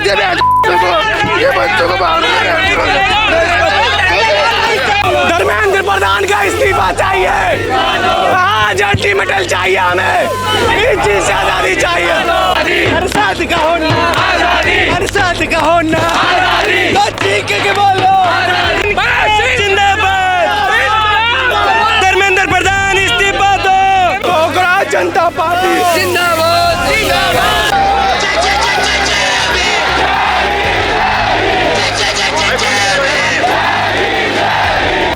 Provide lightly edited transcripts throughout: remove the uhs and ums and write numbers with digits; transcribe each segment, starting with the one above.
दिया ये बच्चों को धर्मेंद्र प्रधान का इस्तीफा चाहिए। आज अल्टीमेटल चाहिए हमें, इस चीज से आजादी चाहिए। हर साथ का होना, हर साथ का होना, तो ठीक है कि बोलो जिंदाबाद। धर्मेंद्र प्रधान इस्तीफा दो। कांग्रेस जनता पार्टी जिंदाबाद जिंदाबाद।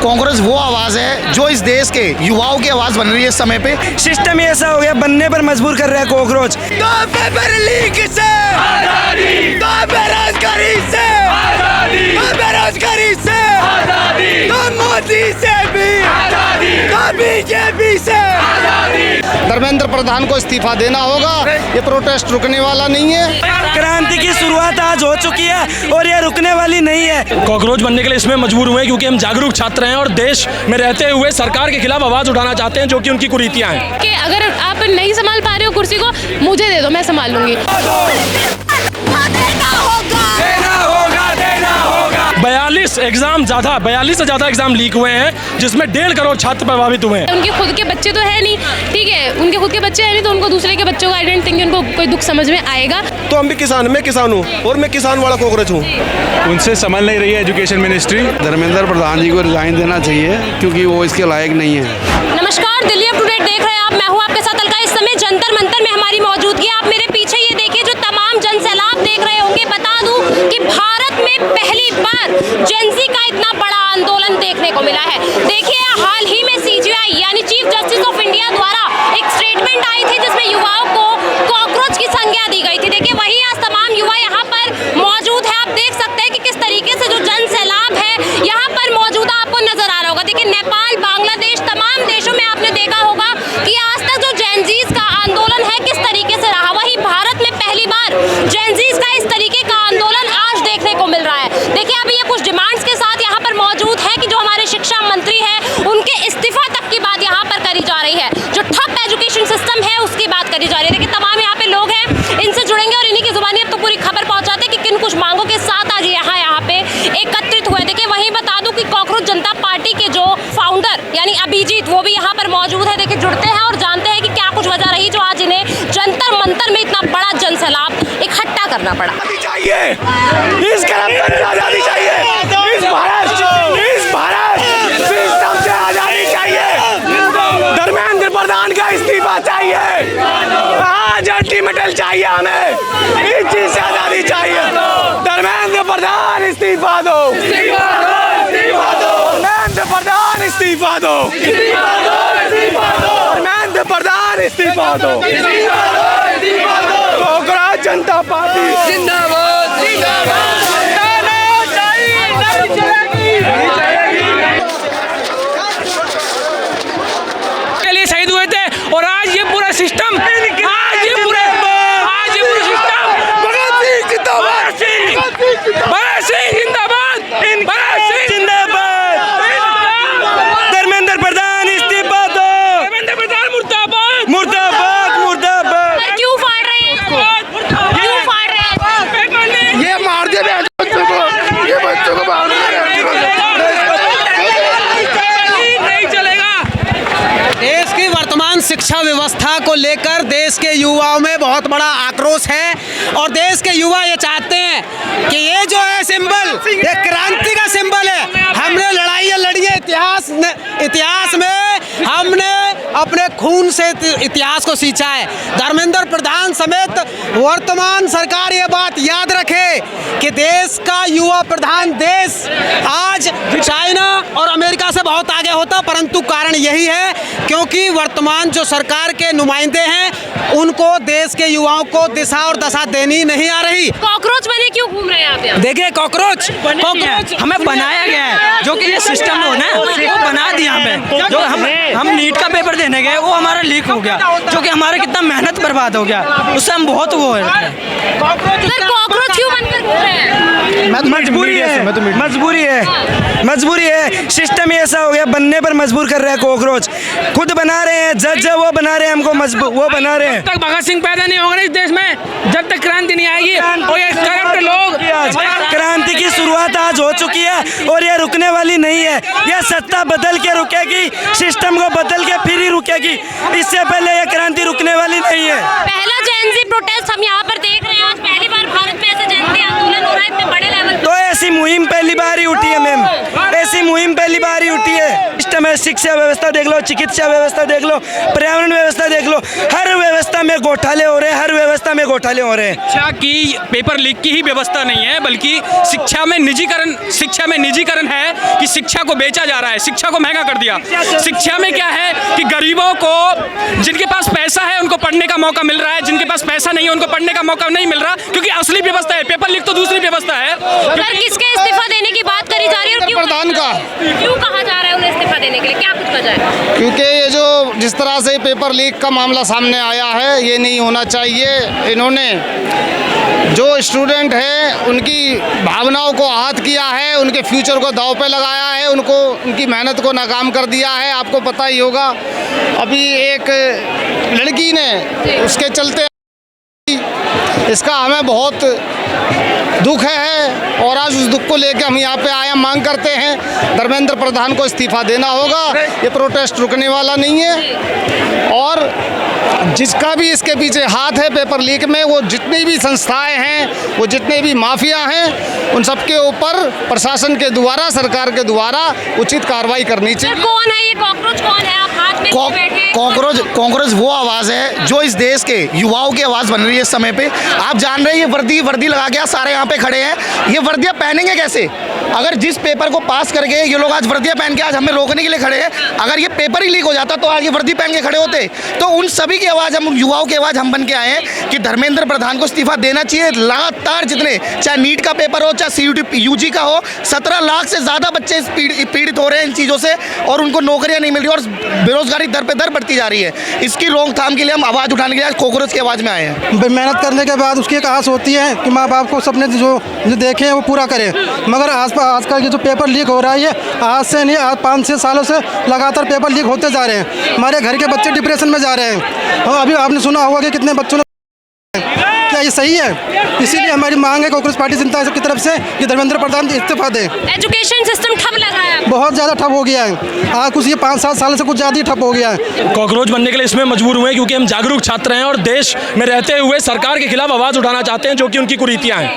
कांग्रेस वो आवाज है जो इस देश के युवाओं की आवाज बन रही है इस समय पे। सिस्टम ही ऐसा हो गया, बनने पर मजबूर कर रहा है कॉकरोच। तो पेपर लीक से आजादी, तो बेरोजगारी से आजादी, तो बेरोजगारी से आजादी, तो मोदी से भी आजादी, तो बीजेपी से आजादी। धर्मेंद्र प्रधान को इस्तीफा देना होगा, ये प्रोटेस्ट रुकने वाला नहीं है। क्रांति की शुरुआत आज हो चुकी है और ये रुकने वाली नहीं है। कॉकरोच बनने के लिए इसमें मजबूर हुए क्योंकि हम जागरूक छात्र हैं और देश में रहते हुए सरकार के खिलाफ आवाज उठाना चाहते हैं, जो कि उनकी कुरीतियां हैं। कि अगर आप नहीं संभाल पा रहे हो कुर्सी को, मुझे दे दो, मैं संभाल लूंगी। 42 से ज्यादा एग्जाम लीक हुए हैं, जिसमें 1.5 करोड़ छात्र प्रभावित हुए हैं। उनके खुद के बच्चे तो है नहीं, ठीक है, उनके खुद के बच्चे है नहीं, तो उनको दूसरे के बच्चों का आई डोंट थिंक उनको कोई दुख समझ में आएगा। तो हम भी किसान, मैं किसान हूँ और मैं किसान वाला कांग्रेस हूँ। उनसे संभल नहीं रही है एजुकेशन मिनिस्ट्री। धर्मेंद्र प्रधान जी को रिजाइन देना चाहिए क्योंकि वो इसके लायक नहीं है। नमस्कार, दिल्ली अप टू डेट देख रहे हैं आप, मैं हूँ आपके साथ अलका। इस समय जंतर मंतर में हमारी मौजूदगी है। आप मेरे पीछे ये देखिए, जो तमाम जनसैलाब देख रहे होंगे। बता दूं कि भारत में पहली बार जेनजी का इतना बड़ा आंदोलन देखने को मिला है। देखिए, हाल ही में सीजेआई यानी चीफ जस्टिस ऑफ इंडिया द्वारा एक स्टेटमेंट आई थी जिसमें युवाओं को कॉकरोच की संज्ञा दी गई थी। देखिए, वही आज तमाम युवा यहाँ पर मौजूद है। आप देख सकते हैं कि किस तरीके से जो जनसैलाब है यहाँ पर मौजूदा आपको नजर आ रहा होगा। देखिए, नेपाल, बांग्लादेश, तमाम देशों में आपने देखा होगा कि आज तक जो जेनजीज का आंदोलन है किस तरीके से रहा, वही भारत में पहली बार जेनजीज का इस तरीके का आंदोलन आज देखने को मिल रहा है। देखिए, अभी ये कुछ डिमांड्स के साथ यहाँ पर मौजूद है कि जो हमारे शिक्षा मंत्री हैं उनके इस्तीफा तक की बात यहाँ पर करी जा रही है। जो ठप एजुकेशन सिस्टम है उसकी बात करी जा रही है। देखिए, तमाम यहाँ पे लोग हैं, इनसे जुड़ेंगे और इन्हीं की जुबानी अब तो पूरी खबर पहुंचाते हैं कि किन कुछ मांगों के साथ आज यहाँ पे एकत्रित हुए। देखिए, वहीं बता दूं कि कॉकरोच जनता पार्टी के जो फाउंडर यानी अभिजीत, वो भी यहाँ पर मौजूद है। देखिए, जुड़ते हैं और जानते हैं कि क्या कुछ वजह रही जो आज इन्हें जंतर मंतर में इतना बड़ा जनसैलाब इकट्ठा करना पड़ा। इस करप्शन से आजादी चाहिए, इस भारत सिस्टम से आजादी चाहिए। धर्मेंद्र प्रधान का इस्तीफा चाहिए। आज अल्टीमेटल चाहिए हमें, इस चीज से आजादी चाहिए। धर्मेंद्र प्रधान इस्तीफा दो, धर्मेंद्र प्रधान इस्तीफा दो, धर्मेंद्र प्रधान इस्तीफा दो। कांग्रेस जनता पार्टी जिंदाबाद जिंदाबाद। के लिए शहीद हुए थे और आज ये पूरा सिस्टम, आज ये पूरा सिस्टम भगत सिंह जिंदाबाद, भगत सिंह जिंदाबाद, भगत सिंह जिंदाबाद। धर्मेंद्र प्रधान इस्तीफा दो, धर्मेंद्र प्रधान मुर्दाबाद, मुर्दाबाद मुर्दाबाद। क्यों फाड़ रहे हैं इसको? क्यों फाड़ रहे हैं? ये मार दिया बच्चों को, ये बच्चों को मार दिया। नहीं चलेगा। देश की वर्तमान शिक्षा व्यवस्था को लेकर देश के युवाओं में बहुत बड़ा आक्रोश है और देश के युवा ये चाहते हैं कि ये जो है सिंबल, ये क्रांति का सिंबल है। हमने लड़ाइयाँ लड़ी है इतिहास में, हमने अपने खून से इतिहास को सींचा है। धर्मेंद्र प्रधान समेत वर्तमान सरकार ये बात याद रखे कि देश का युवा प्रधान देश आज चाइना और अमेरिका से बहुत आगे होता, परंतु कारण यही है क्योंकि वर्तमान जो सरकार के नुमाइंदे हैं उनको देश के युवाओं को दिशा और दशा देनी नहीं आ रही। कॉकरोच बने क्यों घूम रहे हैं आप यहाँ? देखिए, कॉकरोच हमें बनाया गया है, जो कि ये सिस्टम हो ना वो बना दिया हमें। जो हम नीट का पेपर देने गए वो हमारा लीक हो गया, जो कि हमारा कितना मेहनत बर्बाद हो गया, उससे हम बहुत वो है। सर, कॉकरोच क्यों बनकर घूम रहे हैं? मजबूरी है सिस्टम ही ऐसा हो गया, बनने पर मजबूर कर रहा है कॉकरोच, खुद बना रहे हैं जज वो बना रहे हैं हमको वो बना रहे हैं। जब तक भगत सिंह पैदा नहीं होगा ना इस देश में, जब तक क्रांति नहीं आएगी, और ये करप्ट लोग, क्रांति की शुरुआत आज हो चुकी है और ये रुकने वाली नहीं है। ये सत्ता बदल के रुकेगी, सिस्टम को बदल के फिर ही रुकेगी, इससे पहले ये क्रांति रुकने वाली नहीं है। पहला जेनजी प्रोटेस्ट हम यहाँ पर देख रहे हैं, आज पहली बार भारत में ऐसा जेनजी आंदोलन हो रहा है इतने बड़े लेवल पे। तो ऐसी मुहिम पहली बार ही उठी है मैम, ऐसी मुहिम पहली बार ही उठी है। सिस्टम है, शिक्षा व्यवस्था देख लो, चिकित्सा व्यवस्था देख लो, पर्यावरण व्यवस्था देख लो, हर व्यवस्था में घोटाले हो रहे हैं, हर व्यवस्था में घोटाले हो रहे हैं। शिक्षा की पेपर लीक की ही व्यवस्था नहीं है, बल्कि शिक्षा में निजीकरण है कि शिक्षा को बेचा जा रहा है, शिक्षा को महंगा कर दिया। शिक्षा में क्या है कि गरीबों को, जिनके पास पैसा है उनको पढ़ने का मौका मिल रहा है, जिनके पास पैसा नहीं है उनको पढ़ने का मौका नहीं मिल रहा, क्योंकि असली व्यवस्था है, पेपर लीक तो दूसरी व्यवस्था है। सर, किसके इस्तीफा देने की बात करी जा रही है और क्यों कहा जा रहा है उन्हें इस्तीफा देने के लिए, क्या कुछ वजह है? क्योंकि ये जो जिस तरह से पेपर लीक का मामला सामने आया है, ये नहीं होना चाहिए। इन्होंने जो स्टूडेंट हैं उनकी भावनाओं को आहत किया है, उनके फ्यूचर को दांव पे लगाया है, उनको उनकी मेहनत को नाकाम कर दिया है। आपको पता ही होगा, अभी एक लड़की ने उसके चलते, इसका हमें बहुत दुख है और आज उस दुख को लेकर हम यहाँ पे आए, मांग करते हैं धर्मेंद्र प्रधान को इस्तीफा देना होगा। ये प्रोटेस्ट रुकने वाला नहीं है और जिसका भी इसके पीछे हाथ है पेपर लीक में, वो जितनी भी संस्थाएं हैं, वो जितने भी माफिया हैं, उन सबके ऊपर प्रशासन के द्वारा, सरकार के द्वारा उचित कार्रवाई करनी चाहिए। कौन है ये कॉकरोच, कौन है? आप हाथ में बैठे हैं। कॉकरोच वो आवाज़ है जो इस देश के युवाओं की आवाज़ बन रही है इस समय पे। आप जान रहे हैं ये वर्दी लगा के सारे यहाँ पे खड़े हैं, ये वर्दियाँ पहनेंगे कैसे? अगर जिस पेपर को पास करके ये लोग आज वर्दियाँ पहन के आज हमें रोकने के लिए खड़े हैं, अगर ये पेपर ही लीक हो जाता तो आज ये वर्दी पहन के खड़े होते। तो उन सभी की आवाज़, हम युवाओं की आवाज़ हम बन के आए हैं कि धर्मेंद्र प्रधान को इस्तीफा देना चाहिए। लगातार जितने, चाहे नीट का पेपर हो, चाहे CUT UG का हो, 17 लाख से ज़्यादा बच्चे पीड़ित हो रहे हैं इन चीज़ों से और उनको नौकरियाँ नहीं मिल रही और बेरोजगारी दर पे दर बढ़ती जा रही है। इसकी रोकथाम के लिए हम आवाज़ उठाने के लिए आज कॉकरोच की आवाज़ में आए हैं। मेहनत करने के बाद उसकी एक आस होती है कि माँ बाप को सपने जो देखे हैं वो पूरा करें, मगर आजकल ये जो पेपर लीक हो रहा है, ये आज से नहीं, आज 5-6 सालों से लगातार पेपर लीक होते जा रहे हैं। हमारे घर के बच्चे डिप्रेशन में जा रहे हैं और अभी आपने सुना होगा कि कितने बच्चों ने, क्या ये सही है? इसीलिए हमारी मांग है कांग्रेस पार्टी जनता की तरफ से कि धर्मेंद्र प्रधान इस्तीफा दें। एजुकेशन सिस्टम ठप लगा है, बहुत ज़्यादा ठप हो गया है, आज कुछ ये 5-7 साल से कुछ ज़्यादा ही ठप हो गया है। कॉकरोच बनने के लिए इसमें मजबूर हुए क्योंकि हम जागरूक छात्र हैं और देश में रहते हुए सरकार के खिलाफ आवाज़ उठाना चाहते हैं, जो कि उनकी कुरीतियाँ हैं।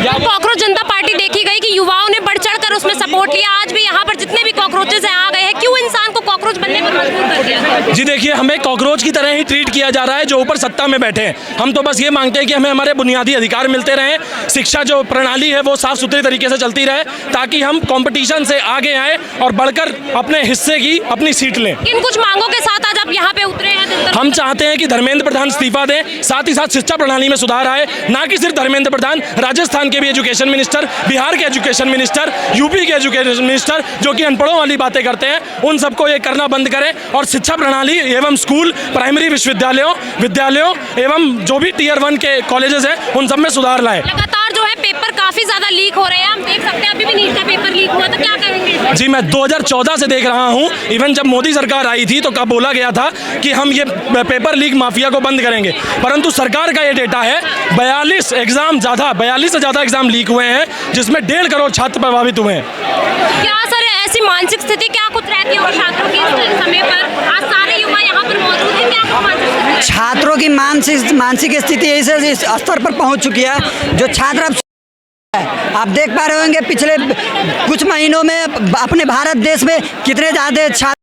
कॉकरोच जनता पार्टी देखी गई कि युवाओं ने बढ़ चढ़ कर उसमें सपोर्ट लिया। आज भी यहाँ पर जितने भी कॉकरोचेस हैं आ गए हैं, क्यों इंसान को कॉकरोच बनने पर मजबूर कर दिया? जी देखिए, हमें कॉकरोच की तरह ही ट्रीट किया जा रहा है जो ऊपर सत्ता में बैठे हैं। हम तो बस ये मांगते हैं कि हमें हमारे बुनियादी अधिकार मिलते रहें, शिक्षा जो प्रणाली है वो साफ सुथरे तरीके से चलती रहे, ताकि हम कंपटीशन से आगे आए और बढ़कर अपने हिस्से की अपनी सीट लें। इन कुछ मांगों के साथ आज आप यहाँ पे उतरे हैं। हम चाहते हैं कि धर्मेंद्र प्रधान इस्तीफा दें, साथ ही साथ शिक्षा प्रणाली में सुधार आए, ना कि सिर्फ धर्मेंद्र प्रधान, राजस्थान के भी एजुकेशन मिनिस्टर, बिहार के एजुकेशन मिनिस्टर, यूपी के एजुकेशन मिनिस्टर जो कि अनपढ़ों वाली बातें करते हैं, उन सबको ये करना बंद करें और शिक्षा प्रणाली एवं स्कूल, प्राइमरी विद्यालयों एवं जो भी Tier 1 के कॉलेजेस हैं उन सब में सुधार लाएं। लगातार जो है पेपर काफी ज्यादा लीक हो रहे हैं, हम देख सकते हैं अभी भी नीट का पेपर लीक हुआ, तो क्या करेंगे? जी, मैं 2014 से देख रहा हूं, इवन जब मोदी सरकार आई थी तो कब बोला गया था कि हम ये पेपर लीक माफिया को बंद करेंगे, परंतु सरकार का ये डेटा है 42 से ज़्यादा एग्जाम लीक हुए हैं, जिसमें 1.5 करोड़ छात्र प्रभावित हुए हैं। क्या सर ऐसी मानसिक स्थिति क्या कुछ रहती है छात्रों की इस समय पर? आज सारे युवा यहाँ पर मौजूद हैं, क्या कुछ मानसिक स्थिति है? छात्रों की मानसिक स्थिति इस स्तर पर पहुंच चुकी है जो छात्र अब आप देख पा रहे होंगे पिछले कुछ महीनों में अपने भारत देश में कितने ज़्यादा छात्र,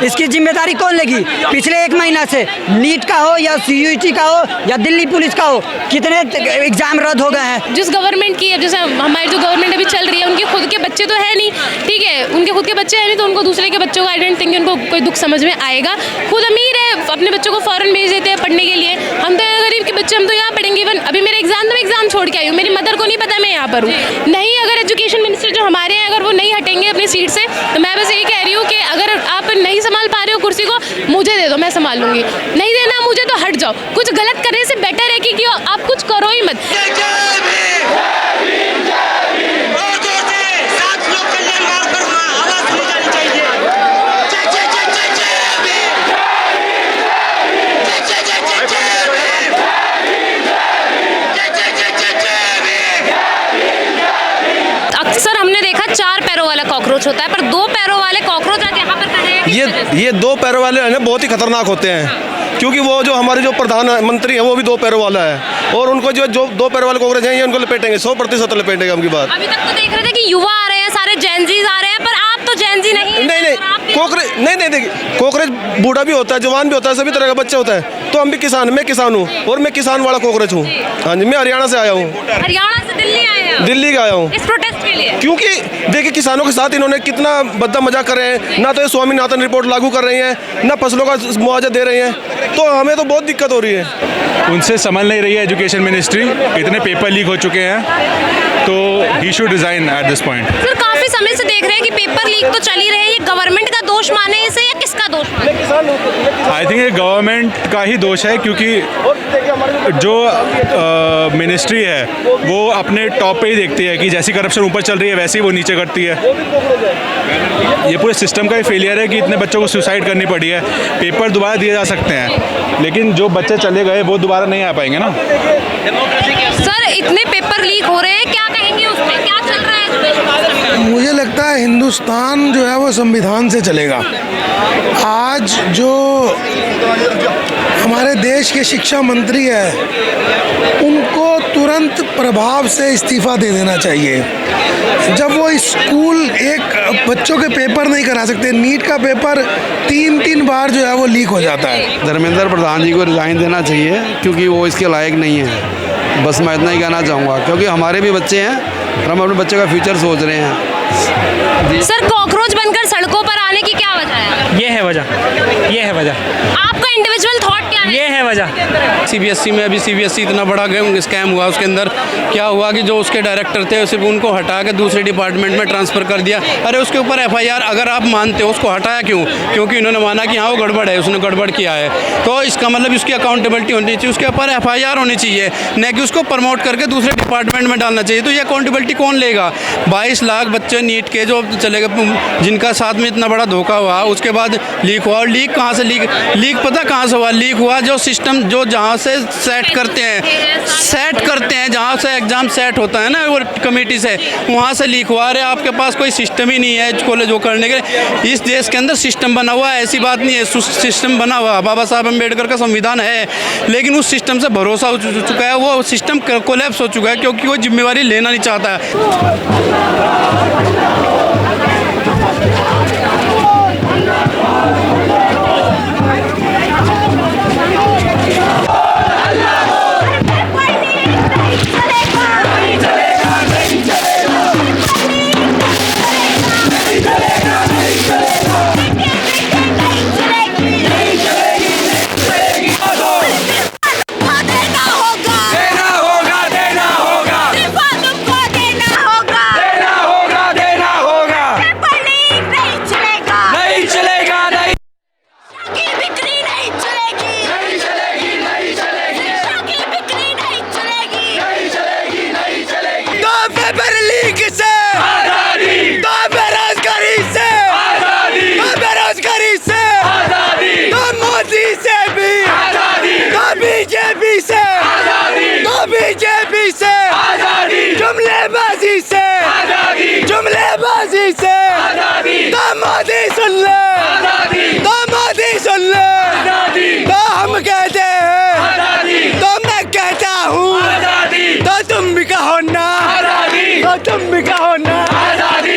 इसकी जिम्मेदारी कौन लेगी? पिछले 1 महीना से नीट का हो या CUT का हो या दिल्ली पुलिस का हो, कितने एग्जाम रद्द हो गए हैं। जिस गवर्नमेंट की, जैसे हमारी जो गवर्नमेंट अभी चल रही है, उनके खुद के बच्चे तो है नहीं, ठीक है, उनके खुद के बच्चे हैं नहीं, तो उनको दूसरे के बच्चों का आई डोंट थिंक उनको कोई दुख समझ में आएगा। खुद अमीर है, अपने बच्चों को फॉरेन भेज देते हैं पढ़ने के लिए, हम तो गरीब के बच्चे, हम तो यहाँ पढ़ेंगे। इवन अभी मेरा एग्जाम छोड़ के आई हूँ, मेरी मदर को नहीं पता मैं यहाँ पर हूँ। नहीं, अगर एजुकेशन मिनिस्टर जो हमारे हैं अगर वो नहीं हटेंगे अपनी सीट से, तो मैं बस यही कह रही हूँ कि अगर आप नहीं संभाल पा रहे हो कुर्सी को, मुझे दे दो, मैं संभाल लूंगी। नहीं देना मुझे तो हट जाओ। कुछ गलत करने से बेटर है कि आप कुछ करो ही मत। ये दो पैरों वाले हैं ना, बहुत ही खतरनाक होते हैं, क्योंकि वो जो हमारे जो प्रधानमंत्री हैं वो भी दो पैरों वाला है, और उनको जो दो पैरों वाले कांग्रेस हैं ये उनको लपेटेंगे, 100% लपेटेंगे उनकी बात। अभी तक तो देख रहे थे कि युवा आ रहे हैं, सारे जेनजीज आ रहे हैं, पर आप तो जेनजी नहीं हैं। नहीं कांग्रेस नहीं देखिए, कांग्रेस बूढ़ा भी होता है, जवान भी होता है, सभी तरह का बच्चा होता है। तो हम भी मैं किसान हूँ, और मैं किसान वाला कांग्रेस हूँ। हाँ जी, मैं हरियाणा से आया हूँ। हरियाणा से दिल्ली आए हैं? दिल्ली का आया हूँ इस प्रोटेस्ट के लिए। क्योंकि देखिए किसानों के साथ इन्होंने कितना बद्दा मजाक कर रहे हैं, ना तो ये स्वामीनाथन रिपोर्ट लागू कर रही हैं, ना फसलों का मुआवजा दे रही हैं, तो हमें तो बहुत दिक्कत हो रही है। उनसे संभल नहीं रही है एजुकेशन मिनिस्ट्री, इतने पेपर लीक हो चुके हैं, तो he should resign at this point. Sir काफी समय से देख रहे हैं कि पेपर लीक तो चल ही रहे हैं, ये गवर्नमेंट का दोष माने इसे या किसका दोष माने? आई थिंक ये गवर्नमेंट का ही दोष है, क्योंकि जो मिनिस्ट्री है वो अपने टॉप पे ही देखती है कि जैसी करप्शन ऊपर चल रही है वैसे ही वो नीचे करती है। ये पूरे सिस्टम का ही फेलियर है कि इतने बच्चों को सुसाइड करनी पड़ी है। पेपर दोबारा दिए जा सकते हैं, लेकिन जो बच्चे चले गए वो दोबारा नहीं आ पाएंगे ना। सर इतने पेपर लीक हो रहे हैं, क्या कहेंगे उसमें, क्या चल रहा है एजुकेशन सिस्टम? मुझे लगता है हिंदुस्तान जो है वो संविधान से चलेगा। आज जो हमारे देश के शिक्षा मंत्री है उनको तुरंत प्रभाव से इस्तीफा दे देना चाहिए। जब वो स्कूल एक बच्चों के पेपर नहीं करा सकते, नीट का पेपर 3 बार जो है वो लीक हो जाता है। धर्मेंद्र प्रधान जी को रिजाइन देना चाहिए, क्योंकि वो इसके लायक नहीं है। बस मैं इतना ही कहना चाहूँगा, क्योंकि हमारे भी बच्चे हैं और हम अपने बच्चे का फ्यूचर सोच रहे हैं। सर कॉकरोच बनकर सड़कों पर आने की क्या वजह है? ये है वजह। आपका इंडिविजुअल थॉट क्या है? ये है वजह। सीबीएसई में अभी सीबीएसई इतना बड़ा स्कैम हुआ, उसके अंदर क्या हुआ कि जो उसके डायरेक्टर थे सिर्फ उनको हटा के दूसरे डिपार्टमेंट में ट्रांसफ़र कर दिया। अरे उसके ऊपर एफआईआर अगर आप मानते हो, उसको हटाया क्यों? क्योंकि इन्होंने माना कि हाँ वो गड़बड़ है, उसने गड़बड़ किया है, तो इसका मतलब उसकी अकाउंटेबिलिटी होनी चाहिए, उसके ऊपर एफआईआर होनी चाहिए, न कि उसको प्रमोट करके दूसरे डिपार्टमेंट में डालना चाहिए। तो ये अकाउंटेबिलिटी कौन लेगा? 22 लाख बच्चे नीट के जो चले गए, जिनका साथ में इतना बड़ा धोखा हुआ, उसके बाद लीक हुआ। और लीक कहाँ से लीक पता कहाँ से हुआ? लीक हुआ जो सिस्टम जो जहाँ से सेट करते हैं जहाँ से एग्ज़ाम सेट होता है ना वो कमेटी से, वहाँ से लीक हुआ। अरे आपके पास कोई सिस्टम ही नहीं है कॉलेज वो करने के लिए। इस देश के अंदर सिस्टम बना हुआ है, ऐसी बात नहीं है, सिस्टम बना हुआ। बाबा साहब अम्बेडकर का संविधान है, लेकिन उस सिस्टम से भरोसा हो चुका है, वो सिस्टम कोलैप्स हो चुका है, क्योंकि वो जिम्मेवारी लेना नहीं चाहता है। जुमलेबाजी से मोदी सुन ले, तो हम कहते हैं, तो मैं कहता हूँ, तो तुम भी कहो ना,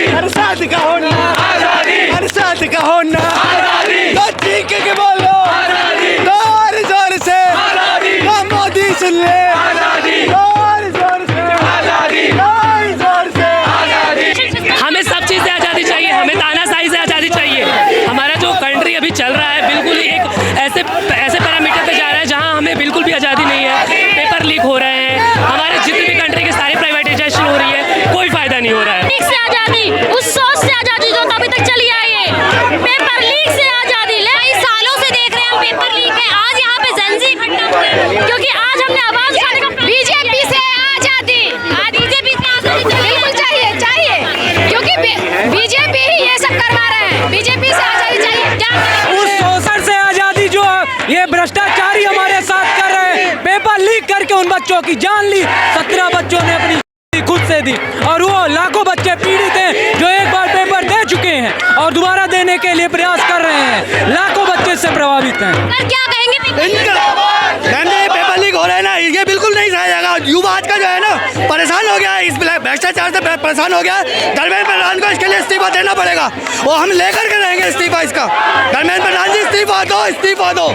हर साथ कहो ना, तो चीख के बोलो, तो और जोर से, तो मोदी सुन ले, और जोर से, हमें सब चीज़ से आज़ादी चाहिए, हमें तानाशाही से आज़ादी चाहिए। हमारा जो कंट्री अभी चल रहा है बिल्कुल ही एक ऐसे पैरामीटर पे जा रहा है जहां हमें बिल्कुल भी आज़ादी नहीं है। पेपर लीक हो रहे हैं, हमारे जितनी भी कंट्री की सारी प्राइवेटाइजेशन हो रही है, कोई फायदा नहीं हो रहा है। से आज़ादी, उस सोच से आज़ादी जो अभी तक चली आई है, पेपर लीक से आज़ादी ले। कई सालों से देख रहे हैं हम पेपर लीक है, आज यहाँ पे जेनजी इकट्ठा हुए हैं, क्योंकि आज हमने आवाज़ उठाने का बीजेपी से आज़ादी, बीजेपी से आज़ादी बिल्कुल चाहिए, क्योंकि बीजेपी ही ये सब करवा रहे हैं, बीजेपी से आज़ादी चाहिए। क्या उस शोषण से आज़ादी जो ये भ्रष्टाचारी हमारे साथ कर रहे हैं, पेपर लीक करके उन बच्चों की जान ली। 17 बच्चों ने अपनी खुद से दी, और वो लाखों बच्चे पीड़ित हैं जो एक बार पेपर दे चुके हैं और दोबारा देने के लिए प्रयास कर रहे हैं। लाखों बच्चे से प्रभावित हैं। सर क्या कहेंगे ये पेपर लीक हो रहा है ना, ये बिल्कुल नहीं सहा जाएगा। युवा आज का जो है ना परेशान हो गया है, इस भ्रष्टाचार से परेशान हो गया है। धर्मेंद्र प्रधान को इसके लिए इस्तीफा देना पड़ेगा, वो हम लेकर के रहेंगे इस्तीफा इसका। धर्मेंद्र प्रधान जी इस्तीफा दो, इस्तीफा दो।